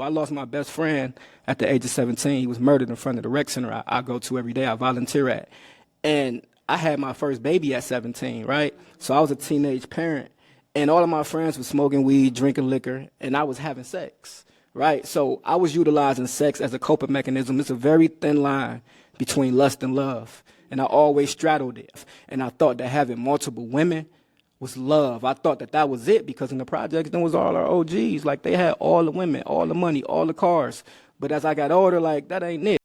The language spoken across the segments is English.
I lost my best friend at the age of 17. He was murdered in front of the rec center I go to every day, I volunteer at. And I had my first baby at 17, right? So I was a teenage parent, and all of my friends were smoking weed, drinking liquor, and I was having sex, right? So I was utilizing sex as a coping mechanism. It's a very thin line between lust and love, and I always straddled it. And I thought that having multiple women was love. I thought that that was it, because in the projects, then was all our OGs. Like, they had all the women, all the money, all the cars. But as I got older, like, that ain't it.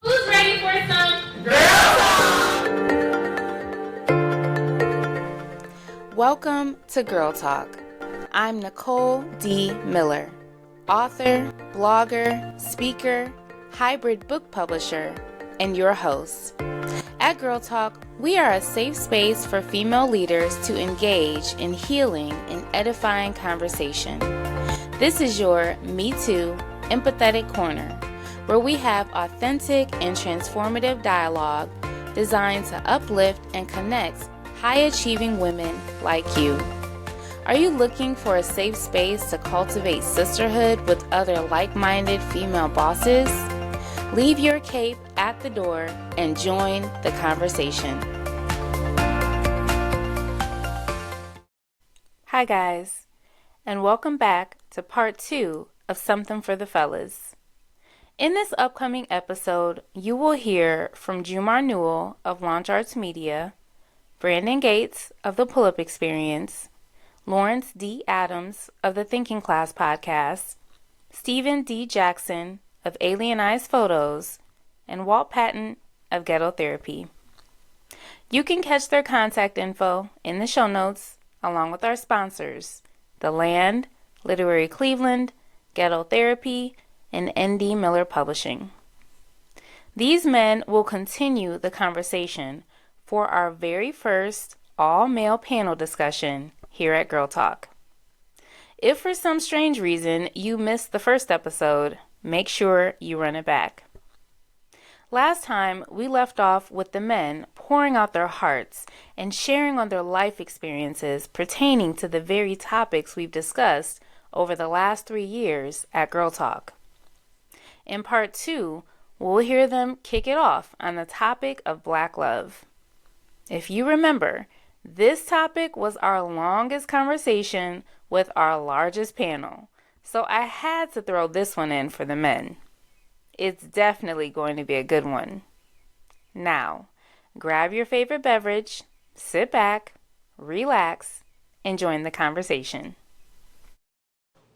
Who's ready for some Girl Talk? Welcome to Girl Talk. I'm Nicole D. Miller, author, blogger, speaker, hybrid book publisher, and your host. At Girl Talk, we are a safe space for female leaders to engage in healing and edifying conversation. This is your Me Too empathetic corner, where we have authentic and transformative dialogue designed to uplift and connect high-achieving women like you. Are you looking for a safe space to cultivate sisterhood with other like-minded female bosses? Leave your cape at the door and join the conversation. Hi guys, and welcome back to part 2 of Something for the Fellas. In this upcoming episode, you will hear from Jumar Newell of Launch Arts Media, Brandon Gates of The Pull-Up Experience, Lawrence D. Adams of the Thinking Class Podcast, Stephen D. Jackson of Alienized Photos, and Walt Patton of Ghetto Therapy. You can catch their contact info in the show notes, along with our sponsors, The Land, Literary Cleveland, Ghetto Therapy, and N.D. Miller Publishing. These men will continue the conversation for our very first all-male panel discussion here at Girl Talk. If for some strange reason you missed the first episode, make sure you run it back. Last time, we left off with the men pouring out their hearts and sharing on their life experiences pertaining to the very topics we've discussed over the last 3 years at Girl Talk. In part 2, we'll hear them kick it off on the topic of Black love. If you remember, this topic was our longest conversation with our largest panel, so I had to throw this one in for the men. It's definitely going to be a good one. Now, grab your favorite beverage, sit back, relax, and join the conversation.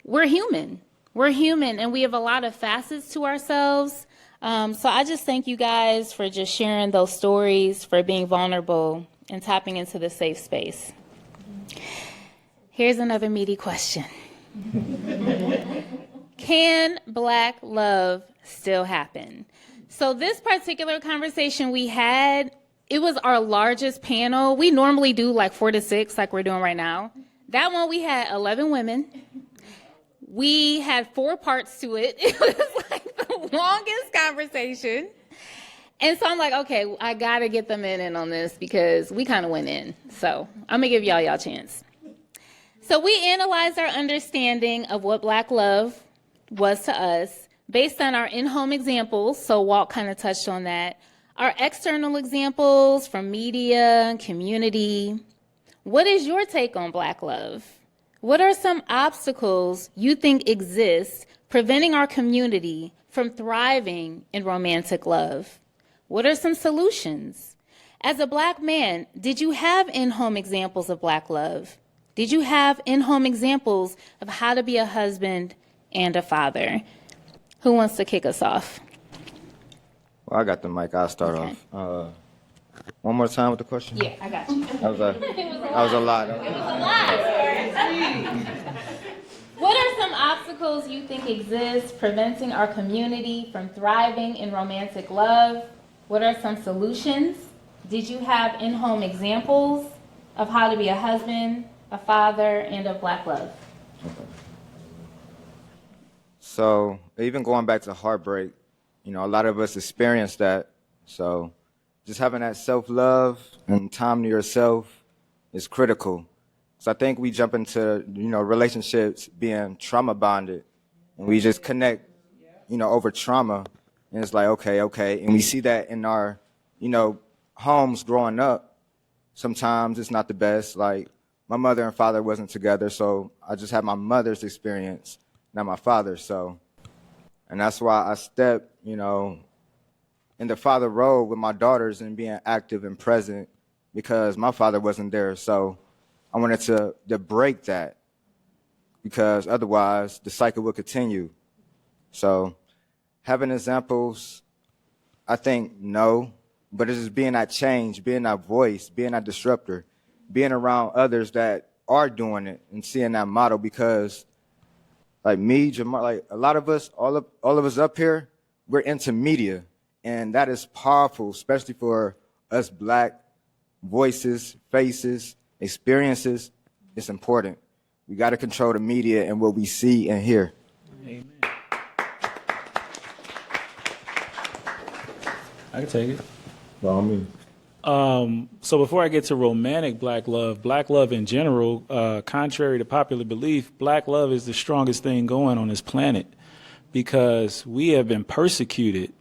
We're human. We're human, and we have a lot of facets to ourselves. So I just thank you guys for just sharing those stories, for being vulnerable, and tapping into the safe space. Here's another meaty question. Can Black love still happen? So this particular conversation we had, it was our largest panel. We normally do like 4 to 6 like we're doing right now. That one we had 11 women. We had 4 parts to it. It was like the longest conversation. And so I'm like, okay, I got to get them in on this because we kind of went in. So I'm going to give y'all a chance. So we analyzed our understanding of what Black love was to us based on our in-home examples. So Walt kind of touched on that. Our external examples from media and community. What is your take on Black love? What are some obstacles you think exist preventing our community from thriving in romantic love? What are some solutions? As a Black man, did you have in-home examples of Black love? Did you have in-home examples of how to be a husband and a father? Who wants to kick us off? Well, I got the mic. I'll start off. One more time with the question? Yeah, I got you. That was a lot. It was a lot. What are some obstacles you think exist preventing our community from thriving in romantic love? What are some solutions? Did you have in-home examples of how to be a husband, a father, and of Black love? Okay. So even going back to heartbreak, a lot of us experience that. So just having that self-love and time to yourself is critical. So I think we jump into, relationships being trauma bonded and we just connect, over trauma. And it's like, okay. And we see that in our, homes growing up. Sometimes it's not the best. Like, my mother and father wasn't together, so I just had my mother's experience, not my father's. So, and that's why I step, in the father role with my daughters and being active and present, because my father wasn't there. So I wanted to break that, because otherwise the cycle will continue. So having examples, I think, no, but it's just being that change, being that voice, being that disruptor, being around others that are doing it and seeing that model. Because like me, Jamar, like a lot of us, all of us up here, we're into media, and that is powerful, especially for us Black voices, faces, experiences. It's important. We got to control the media and what we see and hear. Amen. I can take it. By all means. So before I get to romantic black love in general, contrary to popular belief, black love is the strongest thing going on this planet, because we have been persecuted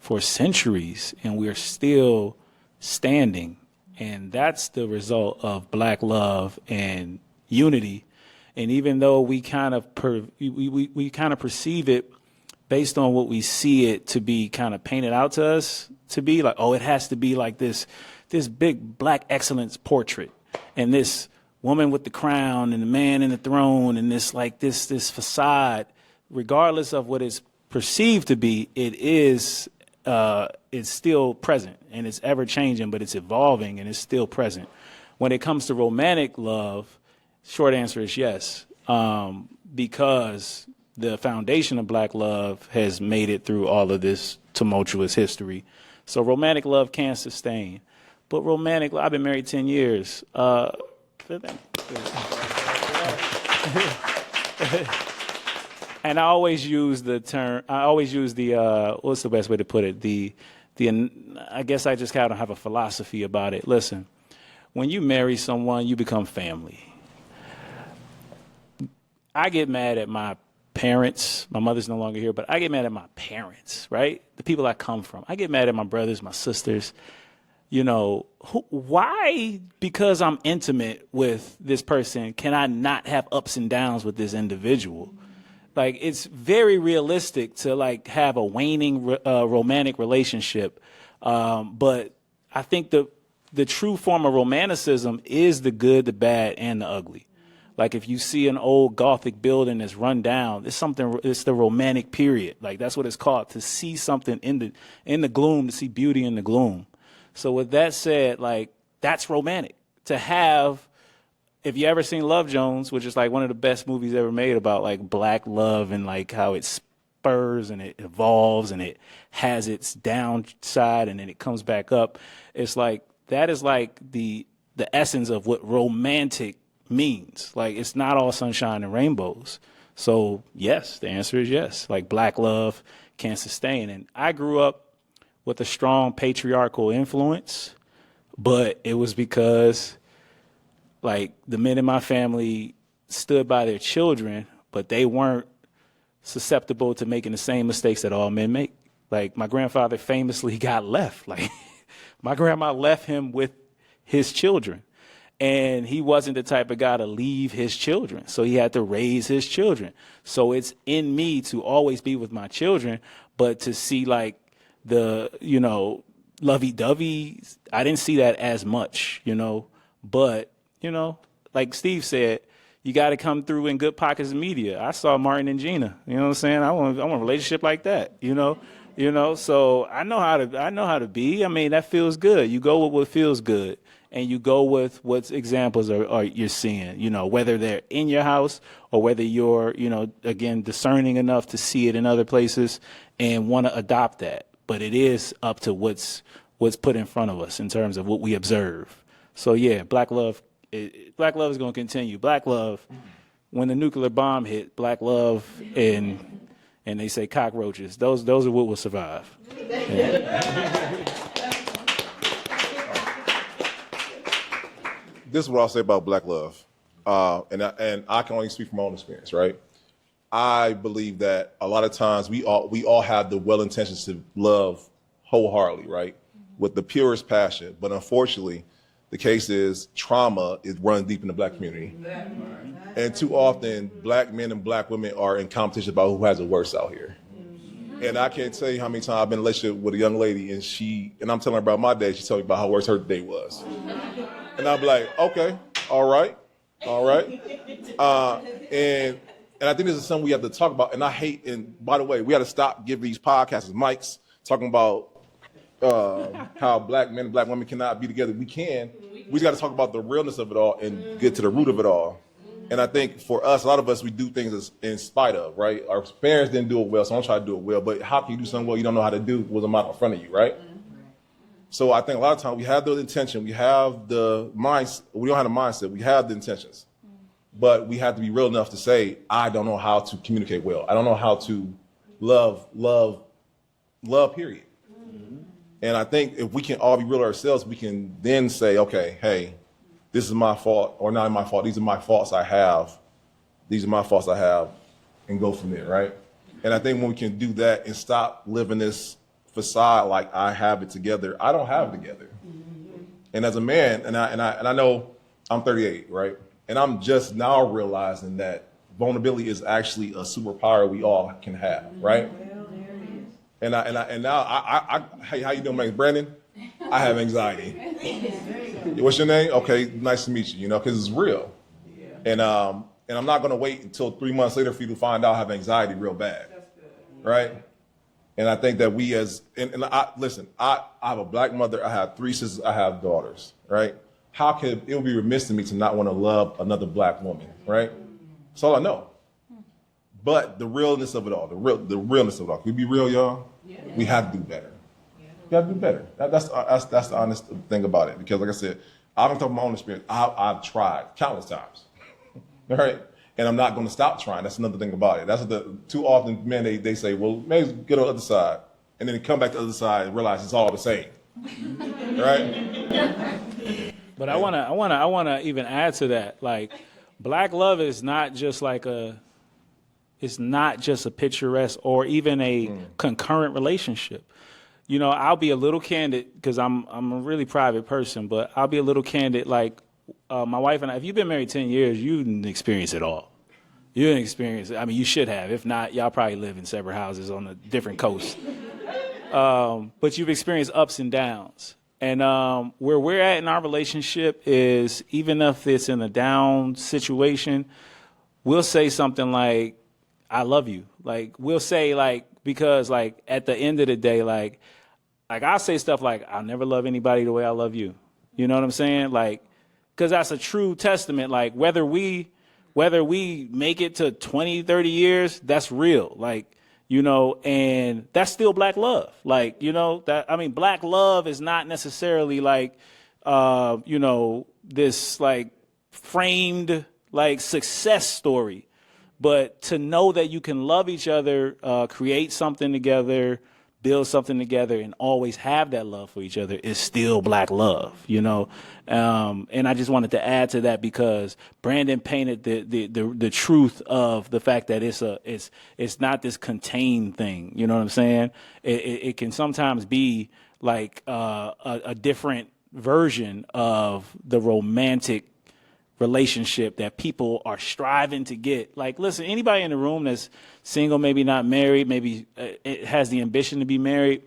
for centuries and we are still standing. And that's the result of black love and unity. And even though we kind of we kind of perceive it based on what we see it to be kind of painted out to us to be, like, oh, it has to be like this big Black excellence portrait, and this woman with the crown and the man in the throne, and this facade. Regardless of what it's perceived to be, it's still present, and it's ever changing, but it's evolving and it's still present. When it comes to romantic love, short answer is yes, because the foundation of black love has made it through all of this tumultuous history. So romantic love can sustain. But romantic, I've been married 10 years. And I always use the term, what's the best way to put it? I guess I just kind of have a philosophy about it. Listen, when you marry someone, you become family. I get mad at my parents. My mother's no longer here, but I get mad at my parents, right? The people I come from. I get mad at my brothers, my sisters. Why? Because I'm intimate with this person, can I not have ups and downs with this individual? Like, it's very realistic to have a waning romantic relationship. But I think the true form of romanticism is the good, the bad, and the ugly. Like, if you see an old Gothic building that's run down, it's the romantic period. Like, that's what it's called, to see something in the gloom, to see beauty in the gloom. So with that said, that's romantic. To have, if you ever seen Love Jones, which is one of the best movies ever made about black love and how it spurs and it evolves and it has its downside and then it comes back up. It's that is the essence of what romantic means. It's not all sunshine and rainbows. So yes, the answer is yes. Black love can sustain. And I grew up with a strong patriarchal influence, but it was because the men in my family stood by their children, but they weren't susceptible to making the same mistakes that all men make. My grandfather famously got left. My grandma left him with his children. And he wasn't the type of guy to leave his children. So he had to raise his children. So it's in me to always be with my children, but to see the, lovey-dovey, I didn't see that as much, But, like Steve said, you got to come through in good pockets of media. I saw Martin and Gina, you know what I'm saying? I want a relationship like that, So I know how to be. I mean, that feels good. You go with what feels good. And you go with what examples are you're seeing, whether they're in your house or whether you're, again, discerning enough to see it in other places and want to adopt that. But it is up to what's put in front of us in terms of what we observe. So, yeah, black love is going to continue. Black love, when the nuclear bomb hit, black love and they say cockroaches, those are what will survive. Yeah. This is what I'll say about black love, and I can only speak from my own experience, right? I believe that a lot of times we all have the well intentions to love wholeheartedly, right? With the purest passion. But unfortunately, the case is trauma is running deep in the black community. And too often, black men and black women are in competition about who has it worse out here. And I can't tell you how many times I've been in a relationship with a young lady and I'm telling her about my day, she told me about how worse her day was. And I'll be like, okay, all right. And I think this is something we have to talk about. And I hate, and by the way, we got to stop giving these podcasts mics talking about how black men and black women cannot be together. We can. We just got to talk about the realness of it all and get to the root of it all. And I think for us, a lot of us, we do things in spite of, right? Our parents didn't do it well, so I'm trying to do it well. But how can you do something well you don't know how to do with a mouth in front of you, right? So I think a lot of times we have the intention, we have the mindset, we don't have the mindset, we have the intentions. But we have to be real enough to say, I don't know how to communicate well. I don't know how to love, period. And I think if we can all be real ourselves, we can then say, okay, hey, this is my fault, or not my fault. These are my faults I have. These are my faults I have, and go from there, right? And I think when we can do that and stop living this facade like I have it together, I don't have it together. And as a man, and I know I'm 38, right? And I'm just now realizing that vulnerability is actually a superpower we all can have, right? And now, hey, how you doing, man? Brandon? I have anxiety. What's your name? Okay, nice to meet you. Because it's real. And I'm not going to wait until 3 months later for you to find out I have anxiety real bad, right? And I think that we listen, I have a black mother, I have 3 sisters, I have daughters, right? How could it would be remiss of me to not want to love another black woman, right? That's all I know. But the realness of it all, the realness of it all. Can we be real, y'all? Yeah. We have to do better. We have to do better. That's the honest thing about it. Because like I said, I've been talking about my own experience. I've tried countless times, all right? And I'm not going to stop trying. That's another thing about it. That's too often men, they say, well, maybe get on the other side. And then they come back to the other side and realize it's all the same, right? But I wanna even add to that. Like, black love is not just it's not just a picturesque or even a concurrent relationship. I'll be a little candid because I'm a really private person, but I'll be a little candid. Like, my wife and I, if you've been married 10 years, you didn't experience it all. You didn't experience it. I mean, you should have. If not, y'all probably live in separate houses on a different coast. But you've experienced ups and downs. And where we're at in our relationship is, even if it's in a down situation, we'll say something like, I love you. Like, we'll say, like, because, like, at the end of the day, like I'll say stuff like, I'll never love anybody the way I love you. You know what I'm saying? Like, because that's a true testament. Like, whether we make it to 20, 30 years, that's real. Like, and that's still black love. Like, black love is not necessarily like, this like framed like success story, but to know that you can love each other, create something together, build something together, and always have that love for each other is still black love, and I just wanted to add to that because Brandon painted the truth of the fact that it's not this contained thing. You know what I'm saying? It can sometimes be like a different version of the romantic relationship that people are striving to get. Like, listen, anybody in the room that's single, maybe not married, maybe it has the ambition to be married,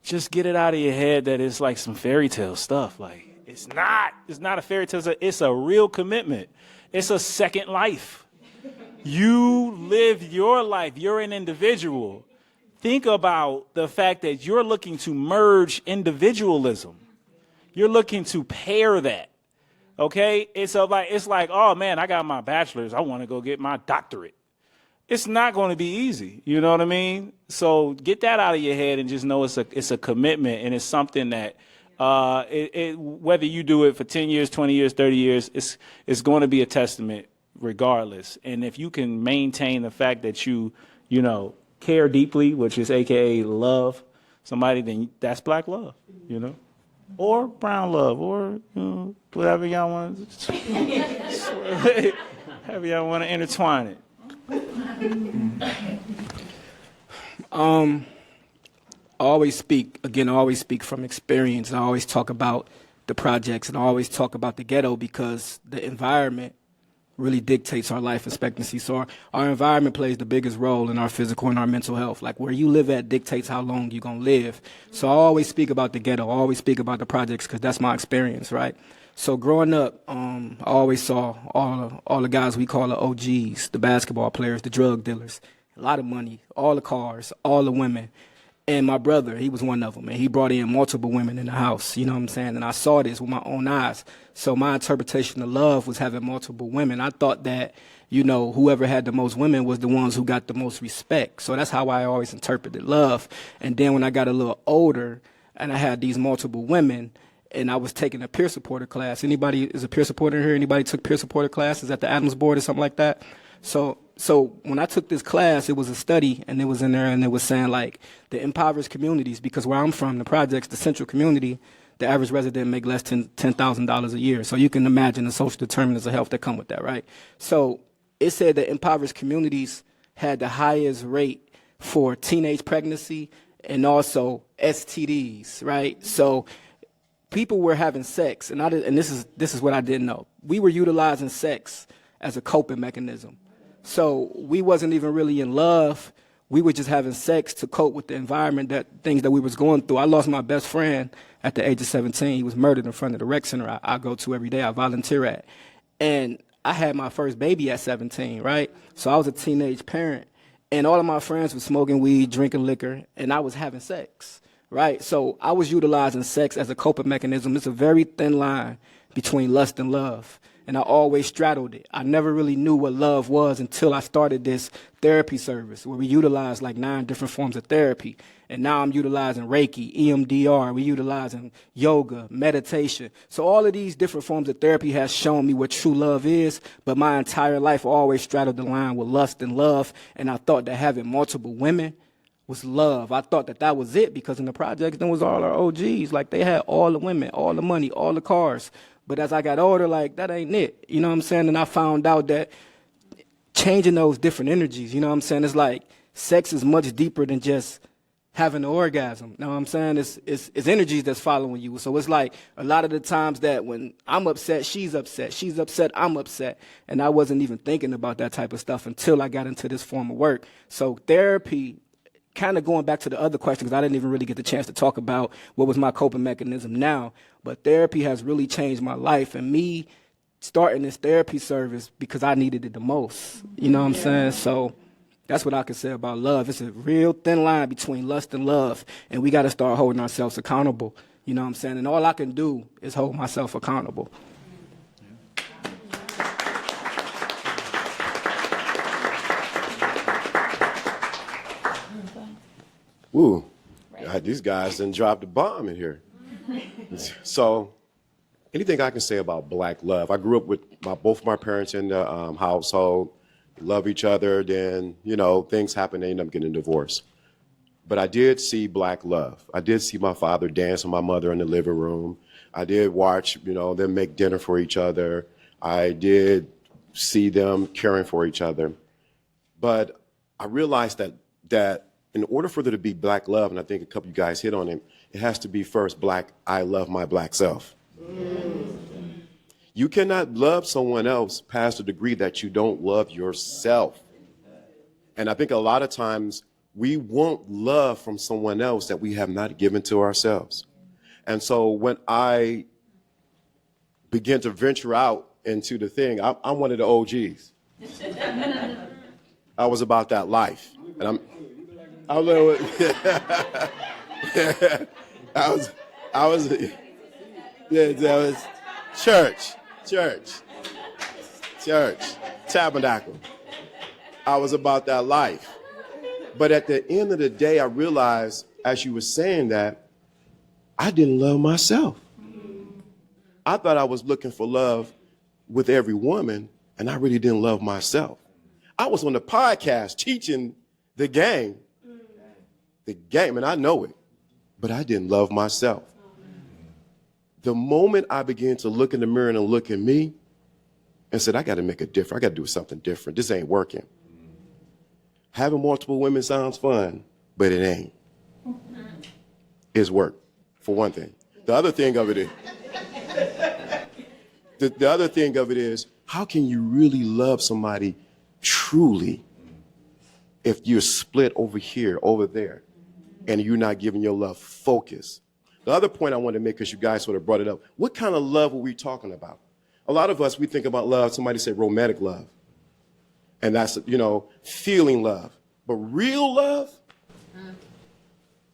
just get it out of your head that it's like some fairy tale stuff. Like, it's not a fairy tale. It's a real commitment. It's a second life. You live your life. You're an individual. Think about the fact that you're looking to merge individualism. You're looking to pair that. Okay, it's like, oh man, I got my bachelor's, I want to go get my doctorate. It's not going to be easy, you know what I mean? So get that out of your head and just know it's a commitment, and it's something that whether you do it for 10 years, 20 years, 30 years, it's going to be a testament regardless. And if you can maintain the fact that you care deeply, which is AKA love somebody, then that's black love, or brown love, or whatever y'all want. However y'all want to intertwine it. I always speak from experience. I always talk about the projects and I always talk about the ghetto because the environment really dictates our life expectancy. So our environment plays the biggest role in our physical and our mental health. Like where you live at dictates how long you're going to live. So I always speak about the ghetto. I always speak about the projects because that's my experience, right? So growing up, I always saw all the guys we call the OGs, the basketball players, the drug dealers, a lot of money, all the cars, all the women. And my brother, he was one of them, and he brought in multiple women in the house, you know what I'm saying? And I saw this with my own eyes. So my interpretation of love was having multiple women. I thought that, you know, whoever had the most women was the ones who got the most respect. So that's how I always interpreted love. And then when I got a little older and I had these multiple women and I was taking a peer supporter class. Anybody is a peer supporter here? Anybody took peer supporter classes at the Adams board or something like that? So when I took this class, it was a study, and it was in there, and it was saying, like, the impoverished communities, because where I'm from, the projects, the central community, the average resident make less than $10,000 a year. So you can imagine the social determinants of health that come with that, right? So it said that impoverished communities had the highest rate for teenage pregnancy and also STDs, right? So people were having sex, and this is what I didn't know. We were utilizing sex as a coping mechanism. So we wasn't even really in love. We were just having sex to cope with the environment, things that we was going through. I lost my best friend at the age of 17. He was murdered in front of the rec center I go to every day. I volunteer at. And I had my first baby at 17, right? So I was a teenage parent. And all of my friends were smoking weed, drinking liquor, and I was having sex, right? So I was utilizing sex as a coping mechanism. It's a very thin line between lust and love. And I always straddled it. I never really knew what love was until I started this therapy service where we utilized like 9 different forms of therapy. And now I'm utilizing Reiki, EMDR, we're utilizing yoga, meditation. So all of these different forms of therapy has shown me what true love is, but my entire life I always straddled the line with lust and love, and I thought that having multiple women was love. I thought that was it because in the projects, then was all our OGs. Like they had all the women, all the money, all the cars. But as I got older, like, that ain't it. You know what I'm saying? And I found out that changing those different energies, you know what I'm saying? It's like sex is much deeper than just having an orgasm. You know what I'm saying? It's energies that's following you. So it's like a lot of the times that when I'm upset, she's upset, I'm upset. And I wasn't even thinking about that type of stuff until I got into this form of work. So therapy, kind of going back to the other question, because I didn't even really get the chance to talk about what was my coping mechanism now, but therapy has really changed my life, and me starting this therapy service because I needed it the most. You know what I'm saying? So that's what I can say about love. It's a real thin line between lust and love, and we got to start holding ourselves accountable. You know what I'm saying? And all I can do is hold myself accountable. Ooh, these guys done dropped a bomb in here. So, anything I can say about black love? I grew up with both my parents in the household, love each other. Then, things happen. They end up getting divorced. But I did see black love. I did see my father dance with my mother in the living room. I did watch, them make dinner for each other. I did see them caring for each other. But I realized that in order for there to be black love, and I think a couple of you guys hit on it, it has to be first black, I love my black self. You cannot love someone else past the degree that you don't love yourself. And I think a lot of times we want love from someone else that we have not given to ourselves. And so when I began to venture out into the thing, I'm one of the OGs. I was about that life. And I was church, tabernacle. I was about that life. But at the end of the day, I realized, as you were saying that, I didn't love myself. I thought I was looking for love with every woman, and I really didn't love myself. I was on the podcast teaching the game, and I know it, but I didn't love myself. The moment I began to look in the mirror and look at me and said, I got to make a difference. I got to do something different. This ain't working. Having multiple women sounds fun, but it ain't. It's work, for one thing. The other thing of it is, the other thing of it is, how can you really love somebody truly if you're split over here, over there, and you're not giving your love focus? The other point I wanted to make, because you guys sort of brought it up, what kind of love are we talking about? A lot of us, we think about love, somebody said romantic love. And that's, feeling love. But real love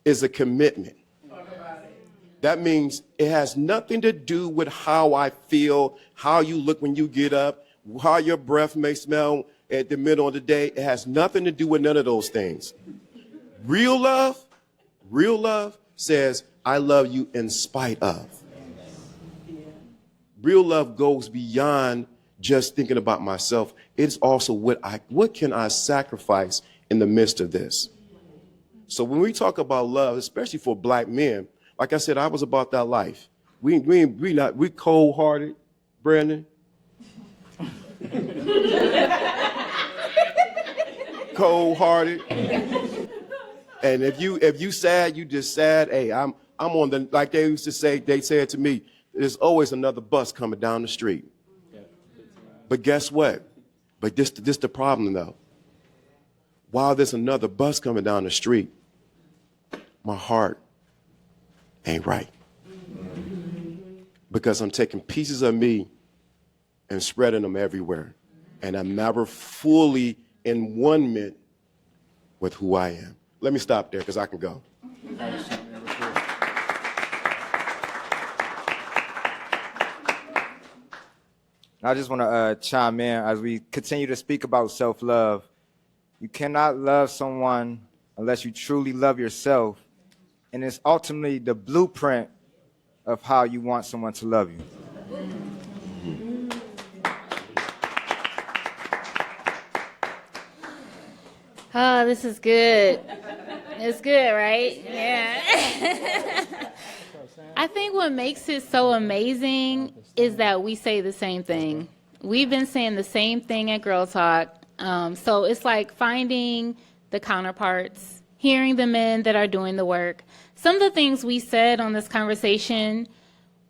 is a commitment. That means it has nothing to do with how I feel, how you look when you get up, how your breath may smell at the middle of the day. It has nothing to do with none of those things. Real love says, I love you in spite of. Real love goes beyond just thinking about myself. It's also what can I sacrifice in the midst of this? So when we talk about love, especially for black men, like I said, I was about that life. We cold-hearted, Brandon. Cold-hearted. And if you sad, you just sad. Hey, I'm on the, like they used to say, they said to me, there's always another bus coming down the street. But guess what? But this the problem though. While there's another bus coming down the street, my heart ain't right. Because I'm taking pieces of me and spreading them everywhere. And I'm never fully in one with who I am. Let me stop there because I can go. I just want to chime in as we continue to speak about self-love. You cannot love someone unless you truly love yourself. And it's ultimately the blueprint of how you want someone to love you. Oh, this is good. It's good, right? Yeah. I think what makes it so amazing is that we say the same thing. We've been saying the same thing at Girl Talk. So it's like finding the counterparts, hearing the men that are doing the work. Some of the things we said on this conversation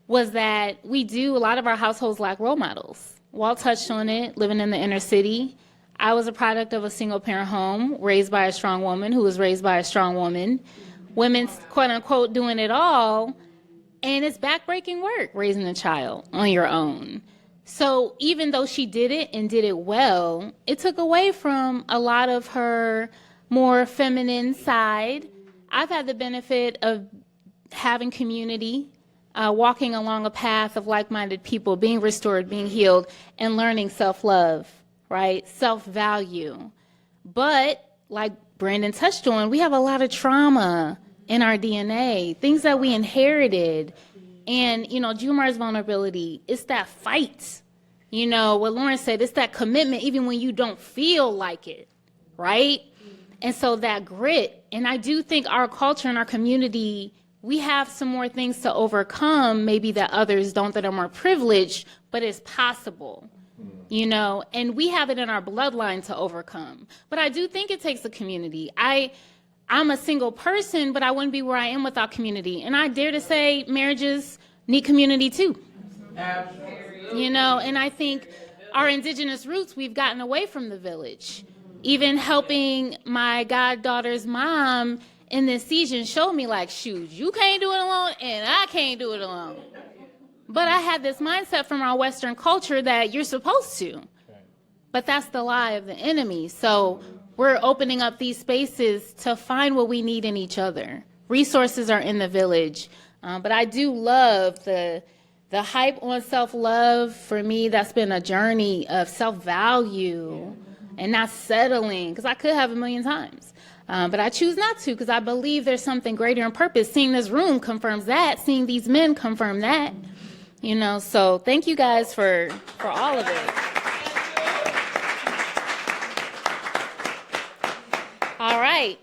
was that a lot of our households lack role models. Walt touched on it, living in the inner city. I was a product of a single parent home raised by a strong woman who was raised by a strong woman. Women, quote unquote, doing it all. And it's backbreaking work raising a child on your own. So even though she did it and did it well, it took away from a lot of her more feminine side. I've had the benefit of having community, walking along a path of like-minded people, being restored, being healed, and learning self-love, right? Self-value. But like Brandon touched on, we have a lot of trauma in our DNA, things that we inherited. And, Jumar's vulnerability, it's that fight. What Lauren said, it's that commitment even when you don't feel like it, right? And so that grit, and I do think our culture and our community, we have some more things to overcome, maybe that others don't, that are more privileged, but it's possible, and we have it in our bloodline to overcome. But I do think it takes a community. I'm a single person, but I wouldn't be where I am without community. And I dare to say marriages need community too. Absolutely. And I think our indigenous roots, we've gotten away from the village. Even helping my goddaughter's mom in this season showed me like, shoot, you can't do it alone and I can't do it alone. But I had this mindset from our Western culture that you're supposed to. But that's the lie of the enemy. So we're opening up these spaces to find what we need in each other. Resources are in the village. But I do love the hype on self-love. For me, that's been a journey of self-value and not settling, because I could have a million times. But I choose not to, because I believe there's something greater in purpose. Seeing this room confirms that. Seeing these men confirm that. So thank you guys for all of it. All right,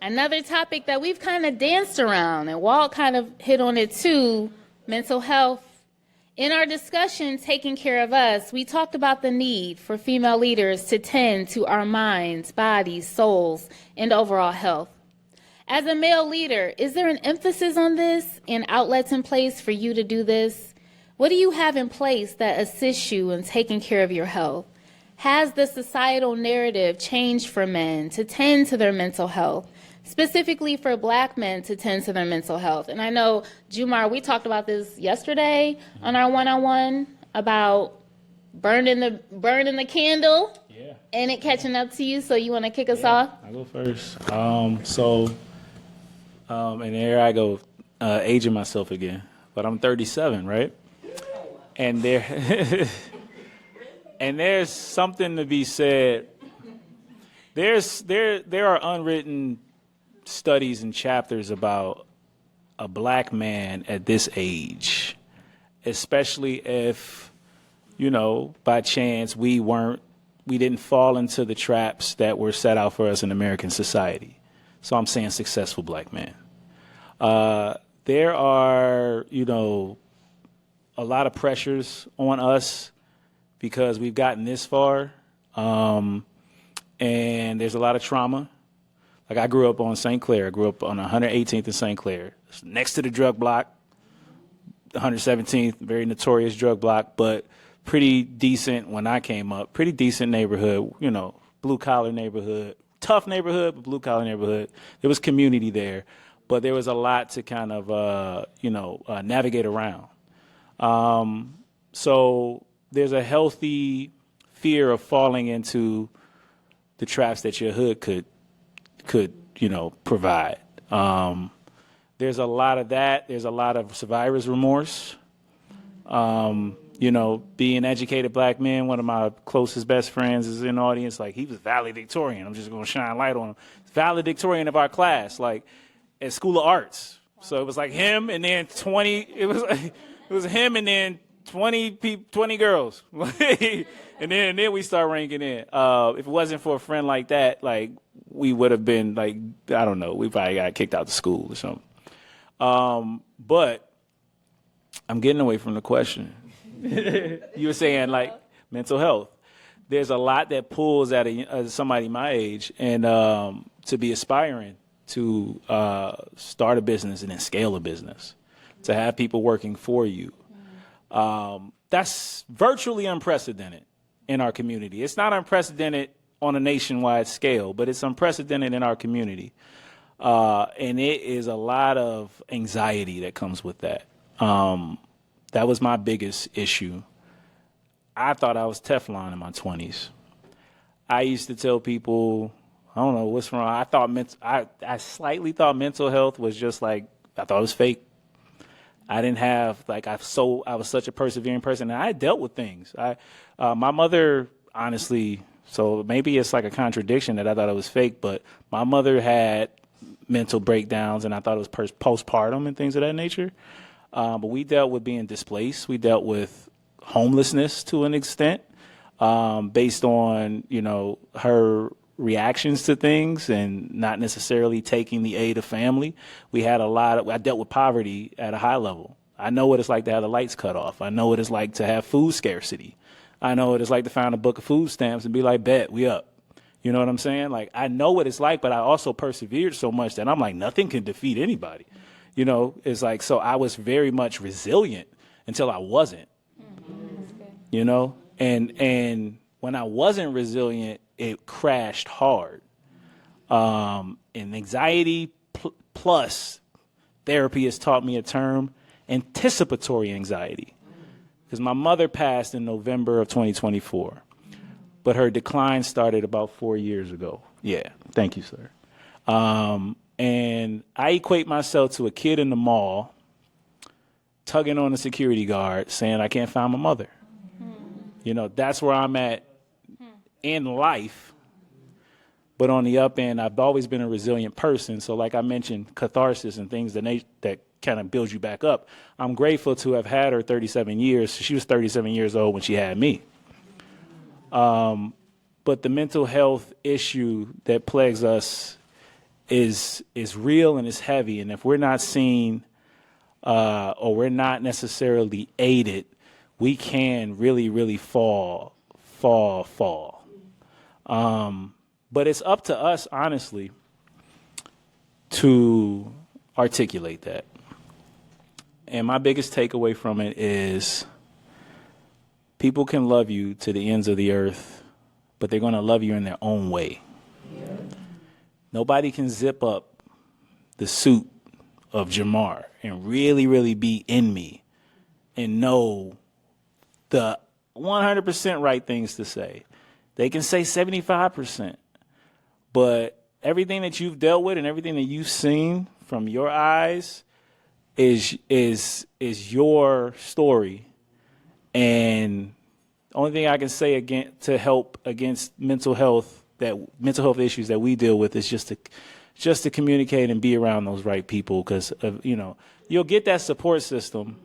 another topic that we've kind of danced around, and Walt kind of hit on it too, mental health, In our discussion, Taking Care of Us, we talked about the need for female leaders to tend to our minds, bodies, souls, and overall health. As a male leader, is there an emphasis on this and outlets in place for you to do this? What do you have in place that assists you in taking care of your health? Has the societal narrative changed for men to tend to their mental health, specifically for Black men to tend to their mental health? And I know, Jumar, we talked about this yesterday on our one-on-one about burning the candle and it catching up to you. So you want to kick us off? I'll go first. And there I go, aging myself again. But I'm 37, right? And there's something to be said. There are unwritten studies and chapters about a Black man at this age, especially if, by chance we didn't fall into the traps that were set out for us in American society. So I'm saying successful Black man. There are, a lot of pressures on us because we've gotten this far, and there's a lot of trauma. Like I grew up on St. Clair. I grew up on 118th and St. Clair, next to the drug block, 117th, very notorious drug block, but pretty decent when I came up. Pretty decent neighborhood, blue collar neighborhood, tough neighborhood, but blue collar neighborhood. There was community there, but there was a lot to kind of navigate around. So there's a healthy fear of falling into the traps that your hood could provide. There's a lot of that. There's a lot of survivor's remorse. Being educated Black men, one of my closest best friends is in the audience. Like, he was valedictorian. I'm just going to shine light on him. Valedictorian of our class, like at School of Arts. So it was like him and then 20. It was him and then 20 girls. and then we start ranking in. If it wasn't for a friend like that, like, we would have been like, I don't know, we probably got kicked out of school or something. But I'm getting away from the question. You were saying, like, mental health. There's a lot that pulls at somebody my age, and to be aspiring to start a business and then scale a business, to have people working for you. That's virtually unprecedented in our community. It's not unprecedented on a nationwide scale, but it's unprecedented in our community. And it is a lot of anxiety that comes with that. That was my biggest issue. I thought I was Teflon in my 20s. I used to tell people, I don't know what's wrong. I slightly thought mental health was just like, I thought it was fake. I didn't have, like, I was such a persevering person, and I dealt with things. My mother, honestly, so maybe it's like a contradiction that I thought it was fake, but my mother had mental breakdowns, and I thought it was postpartum and things of that nature. But we dealt with being displaced. We dealt with homelessness to an extent, based on, her reactions to things and not necessarily taking the aid of family. We had I dealt with poverty at a high level. I know what it's like to have the lights cut off. I know what it's like to have food scarcity. I know what it's like to find a book of food stamps and be like, bet, we up. You know what I'm saying? Like, I know what it's like, but I also persevered so much that I'm like, nothing can defeat anybody. It's like, so I was very much resilient until I wasn't, and when I wasn't resilient, it crashed hard. And anxiety plus therapy has taught me a term, anticipatory anxiety, because my mother passed in November of 2024, but her decline started about 4 years ago. Yeah. Thank you, sir. And I equate myself to a kid in the mall tugging on a security guard saying, I can't find my mother. That's where I'm at in life. But on the up end, I've always been a resilient person. So like I mentioned, catharsis and things that kind of build you back up. I'm grateful to have had her 37 years. She was 37 years old when she had me. But the mental health issue that plagues us is real and is heavy. And if we're not seen or we're not necessarily aided we can really, really fall. But it's up to us, honestly, to articulate that. And my biggest takeaway from it is people can love you to the ends of the earth, but they're going to love you in their own way. Yeah. Nobody can zip up the suit of Jamar and really, really be in me and know the 100% right things to say. They can say 75%, but everything that you've dealt with and everything that you've seen from your eyes is your story. And the only thing I can say again to help against mental health issues that we deal with is just to communicate and be around those right people, because you'll get that support system,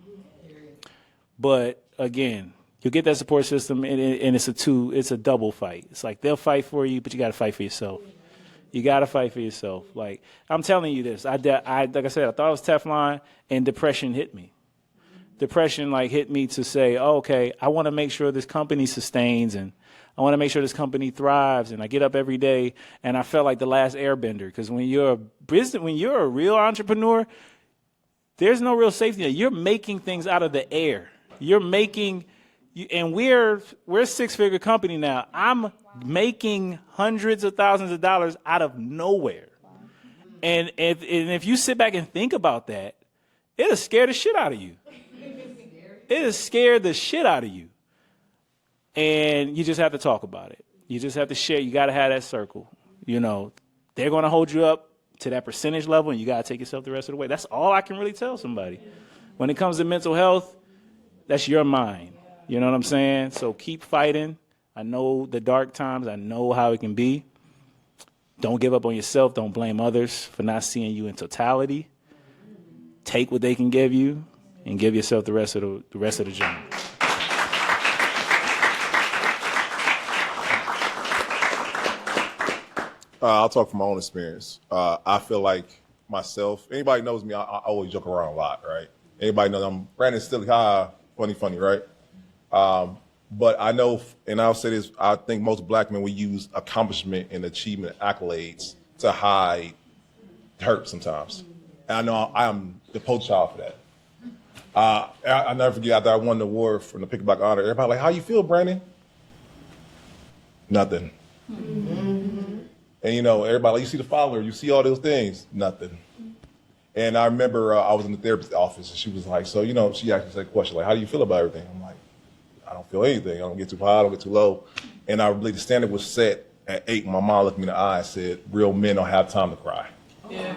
but again, you'll get that support system and it's a double fight. It's like they'll fight for you, but you got to fight for yourself. You got to fight for yourself. Like, I'm telling you this, like I said, I thought it was Teflon, and depression hit me. Depression hit me to say, oh, okay, I want to make sure this company sustains, and I want to make sure this company thrives. And I get up every day and I felt like the last airbender, because when you're a real entrepreneur, there's no real safety net. You're making things out of the air. And we're a six-figure company now. I'm making hundreds of thousands of dollars out of nowhere. And if you sit back and think about that, it'll scare the shit out of you. It'll scare the shit out of you. And you just have to talk about it. You just have to share. You got to have that circle. They're going to hold you up to that percentage level, and you got to take yourself the rest of the way. That's all I can really tell somebody. When it comes to mental health, that's your mind. You know what I'm saying? So keep fighting. I know the dark times. I know how it can be. Don't give up on yourself. Don't blame others for not seeing you in totality. Take what they can give you and give yourself the rest of the journey. I'll talk from my own experience. I feel like myself, anybody knows me, I always joke around a lot, right? Anybody knows I'm Brandon Stilly, funny, right? But I know, and I'll say this, I think most black men, we use accomplishment and achievement accolades to hide hurt sometimes. And I know I am the poster child for that. I never forget after I won the award from the Pick a Black Honor, everybody like, how you feel, Brandon? Nothing. Mm-hmm. And everybody like, you see the follower, you see all those things, nothing. And I remember I was in the therapist's office, and she was like, so, she asked me a question, like, how do you feel about everything? I'm like, I don't feel anything. I don't get too high, I don't get too low. And I believe the standard was set at 8. My mom looked me in the eye and said, real men don't have time to cry. Yeah.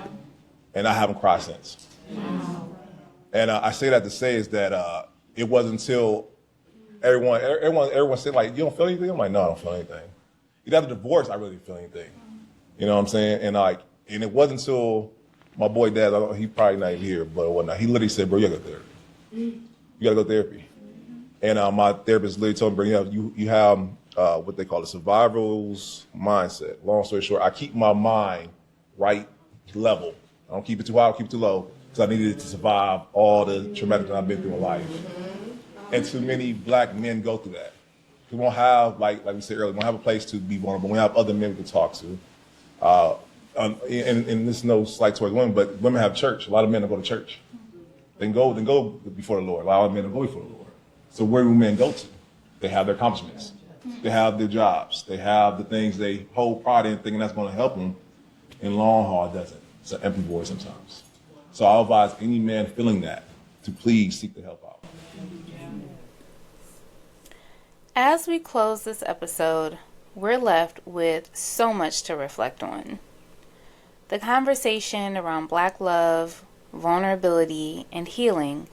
And I haven't cried since. Wow. And I say that to say is that it wasn't until everyone said, like, you don't feel anything? I'm like, no, I don't feel anything. Even after divorce, I really didn't feel anything. You know what I'm saying? And it wasn't until my boy dad, he probably not even here, but whatnot, he literally said, bro, you gotta go to therapy. You gotta go to therapy. And my therapist literally told me, bro, you have what they call a survival's mindset. Long story short, I keep my mind right level. I don't keep it too high, I don't keep it too low, because I needed it to survive all the traumatic that I've been through in life. And too many black men go through that. We won't have, like we said earlier, we won't have a place to be vulnerable. We have other men we can talk to. And this is no slight towards women, but women have church. A lot of men don't go to church. They go before the Lord. A lot of men don't go before the Lord. So where do men go to? They have their accomplishments. They have their jobs. They have the things they hold pride in, thinking that's going to help them. In long haul, it doesn't. It's an empty void sometimes. So I advise any man feeling that to please seek the help out. As we close this episode, we're left with so much to reflect on. The conversation around Black love, vulnerability, and healing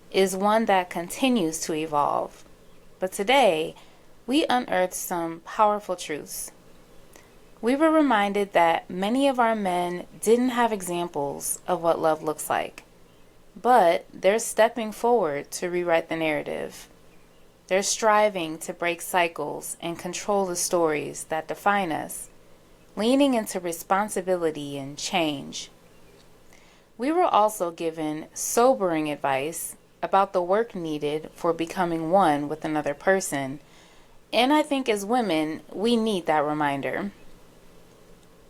is one that continues to evolve. But today, we unearthed some powerful truths. We were reminded that many of our men didn't have examples of what love looks like, but they're stepping forward to rewrite the narrative. They're striving to break cycles and control the stories that define us, leaning into responsibility and change. We were also given sobering advice about the work needed for becoming one with another person. And I think as women, we need that reminder.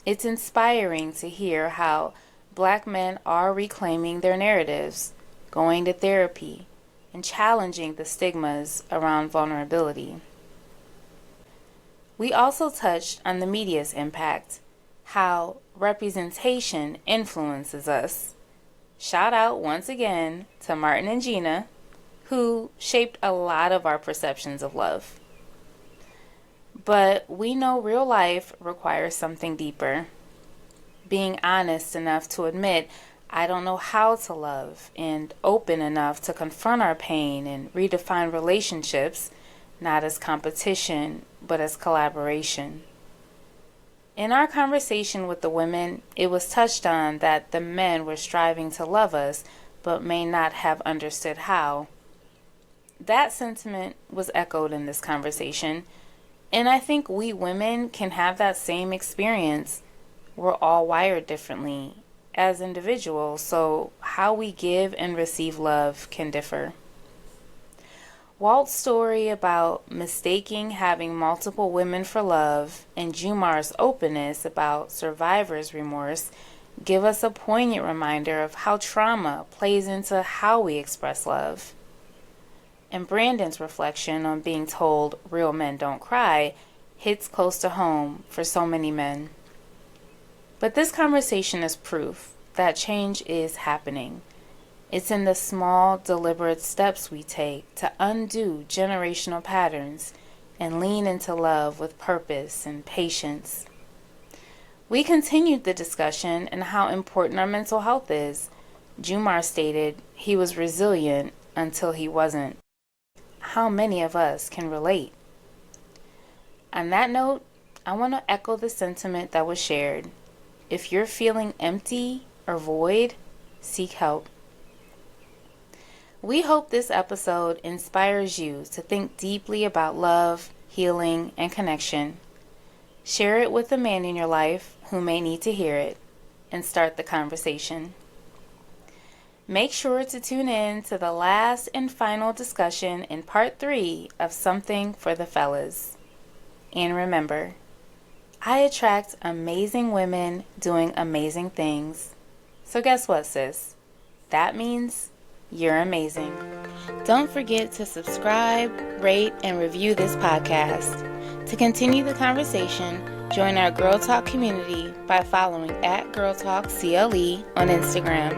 It's inspiring to hear how Black men are reclaiming their narratives, going to therapy, and challenging the stigmas around vulnerability. We also touched on the media's impact, how representation influences us. Shout out once again to Martin and Gina, who shaped a lot of our perceptions of love. But we know real life requires something deeper. Being honest enough to admit, I don't know how to love, and open enough to confront our pain and redefine relationships, not as competition, but as collaboration. In our conversation with the women, it was touched on that the men were striving to love us, but may not have understood how. That sentiment was echoed in this conversation, and I think we women can have that same experience. We're all wired differently as individuals, so how we give and receive love can differ. Walt's story about mistaking having multiple women for love and Jumar's openness about survivor's remorse give us a poignant reminder of how trauma plays into how we express love. And Brandon's reflection on being told real men don't cry hits close to home for so many men. But this conversation is proof that change is happening. It's in the small, deliberate steps we take to undo generational patterns and lean into love with purpose and patience. We continued the discussion and how important our mental health is. Jumar stated he was resilient until he wasn't. How many of us can relate? On that note, I want to echo the sentiment that was shared. If you're feeling empty or void, seek help. We hope this episode inspires you to think deeply about love, healing, and connection. Share it with a man in your life who may need to hear it, and start the conversation. Make sure to tune in to the last and final discussion in part 3 of Something for the Fellas. And remember, I attract amazing women doing amazing things. So guess what, sis? That means you're amazing. Don't forget to subscribe, rate, and review this podcast. To continue the conversation, join our Girl Talk community by following @GirlTalkCLE on Instagram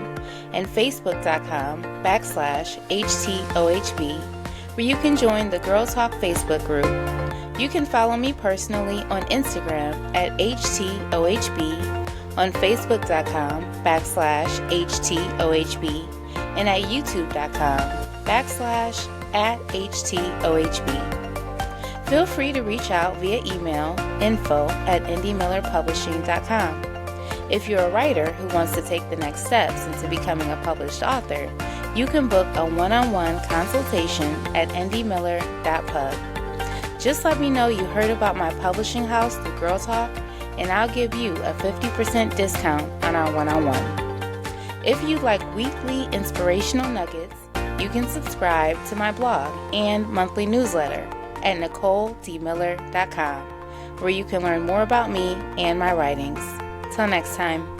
and Facebook.com/HTOHB, where you can join the Girl Talk Facebook group. You can follow me personally on Instagram @HTOHB, on Facebook.com/HTOHB, and at YouTube.com/@HTOHB. Feel free to reach out via email info@indiemillerpublishing.com. If you're a writer who wants to take the next steps into becoming a published author, you can book a one-on-one consultation at indiemiller.pub. Just let me know you heard about my publishing house through Girl Talk, and I'll give you a 50% discount on our one-on-one. If you'd like weekly inspirational nuggets, you can subscribe to my blog and monthly newsletter at NicoleDmiller.com, where you can learn more about me and my writings. Till next time.